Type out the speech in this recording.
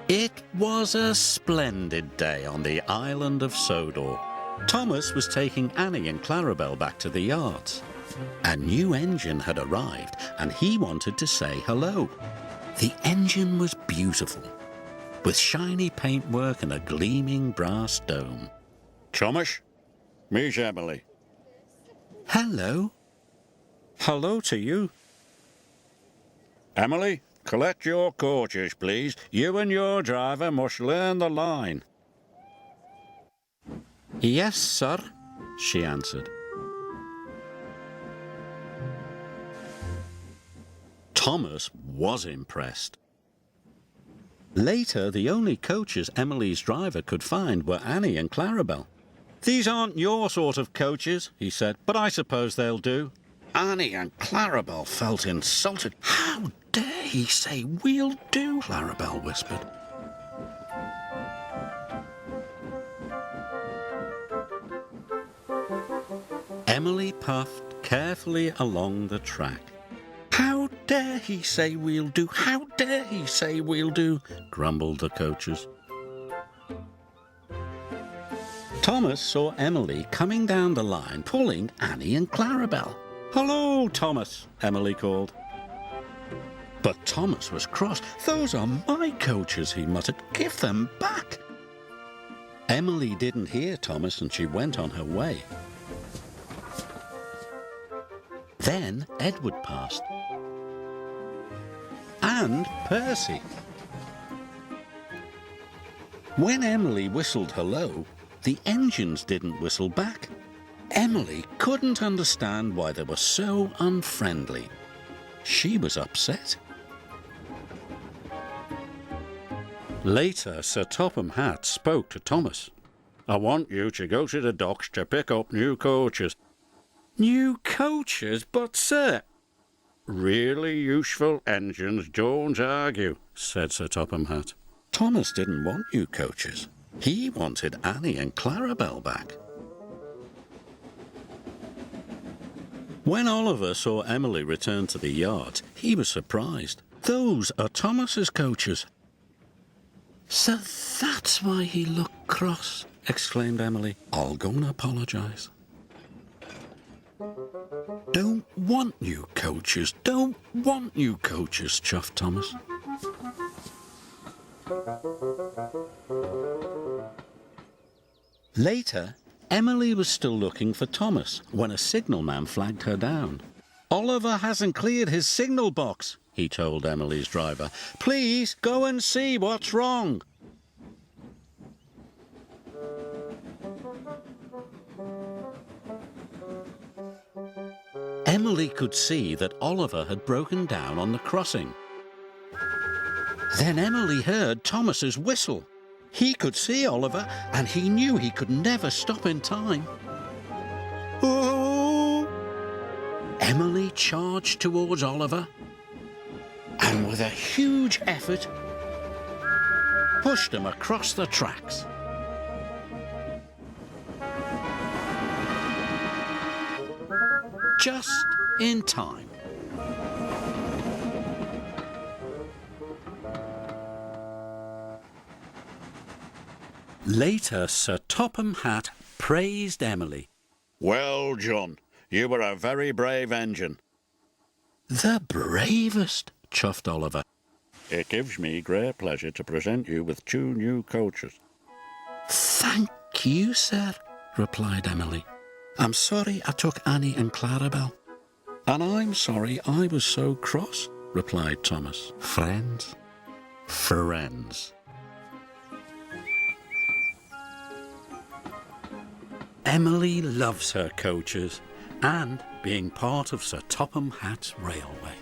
It was a splendid day on the island of Sodor. Thomas was taking Annie and Clarabel back to the yards. A new engine had arrived and he wanted to say hello. The engine was beautiful, with shiny paintwork and a gleaming brass dome. Thomas, meet Emily. Hello. Hello to you. Emily, collect your coaches, please. You and your driver must learn the line. Yes, sir, she answered. Thomas was impressed. Later, the only coaches Emily's driver could find were Annie and Clarabel. "These aren't your sort of coaches," he said, "but I suppose they'll do." Annie and Clarabel felt insulted. "How dare he say we'll do?" Clarabel whispered. Emily puffed carefully along the track. "How dare he say we'll do? How dare he say we'll do?" grumbled the coaches. Thomas saw Emily coming down the line, pulling Annie and Clarabel. "Hello, Thomas," Emily called. But Thomas was cross. "Those are my coaches," he muttered. "Give them back." Emily didn't hear Thomas and she went on her way. Then Edward passed. And Percy. When Emily whistled hello, the engines didn't whistle back. Emily couldn't understand why they were so unfriendly. She was upset. Later, Sir Topham Hatt spoke to Thomas. "I want you to go to the docks to pick up new coaches." "New coaches? But, sir—" "Really useful engines don't argue," said Sir Topham Hatt. Thomas didn't want new coaches. He wanted Annie and Clarabel back. When Oliver saw Emily return to the yard, he was surprised. "Those are Thomas's coaches." "So that's why he looked cross," exclaimed Emily. "I'll go and apologise." "Don't want new coaches, don't want new coaches," chuffed Thomas. Later, Emily was still looking for Thomas when a signalman flagged her down. "Oliver hasn't cleared his signal box," he told Emily's driver. "Please go and see what's wrong." Emily could see that Oliver had broken down on the crossing. Then Emily heard Thomas's whistle. He could see Oliver, and he knew he could never stop in time. Oh! Emily charged towards Oliver, and with a huge effort, pushed him across the tracks. Just in time. Later, Sir Topham Hatt praised Emily. "Well, John, you were a very brave engine." "The bravest," chuffed Oliver. "It gives me great pleasure to present you with 2 new coaches." "Thank you, sir," replied Emily. "I'm sorry I took Annie and Clarabel." "And I'm sorry I was so cross," replied Thomas. Friends? Friends. Emily loves her coaches and being part of Sir Topham Hatt's railway.